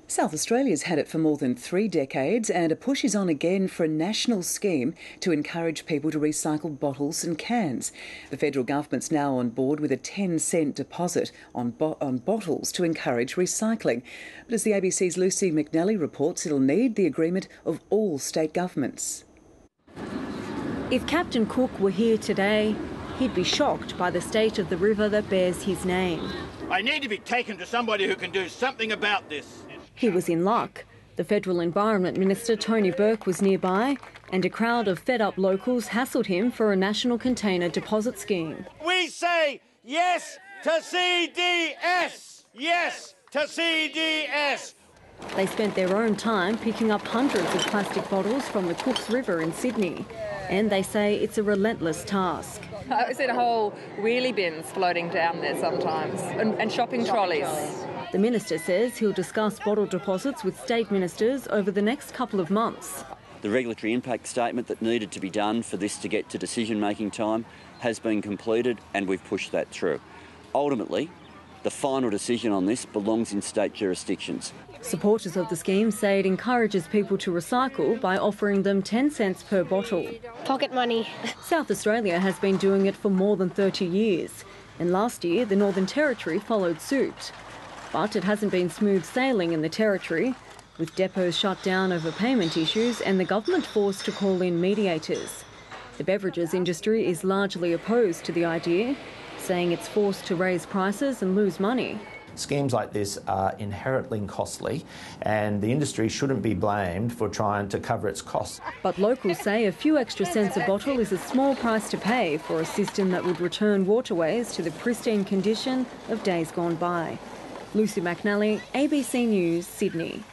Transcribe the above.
South Australia's had it for more than 3 decades, and a push is on again for a national scheme to encourage people to recycle bottles and cans. The federal government's now on board with a 10-cent deposit on bottles to encourage recycling. But as the ABC's Lucy McNally reports, it'll need the agreement of all state governments. If Captain Cook were here today, he'd be shocked by the state of the river that bears his name. I need to be taken to somebody who can do something about this. He was in luck. The Federal Environment Minister Tony Burke was nearby, and a crowd of fed-up locals hassled him for a national container deposit scheme. We say yes to CDS! Yes to CDS! They spent their own time picking up hundreds of plastic bottles from the Cooks River in Sydney, and they say it's a relentless task. I've seen whole wheelie bins floating down there sometimes, and shopping trolleys. The minister says he'll discuss bottle deposits with state ministers over the next couple of months. The regulatory impact statement that needed to be done for this to get to decision-making time has been completed, and we've pushed that through. Ultimately, the final decision on this belongs in state jurisdictions. Supporters of the scheme say it encourages people to recycle by offering them 10 cents per bottle. Pocket money. South Australia has been doing it for more than 30 years, and last year the Northern Territory followed suit. But it hasn't been smooth sailing in the Territory, with depots shut down over payment issues and the government forced to call in mediators. The beverages industry is largely opposed to the idea, saying it's forced to raise prices and lose money. Schemes like this are inherently costly, and the industry shouldn't be blamed for trying to cover its costs. But locals say a few extra cents a bottle is a small price to pay for a system that would return waterways to the pristine condition of days gone by. Lucy McNally, ABC News, Sydney.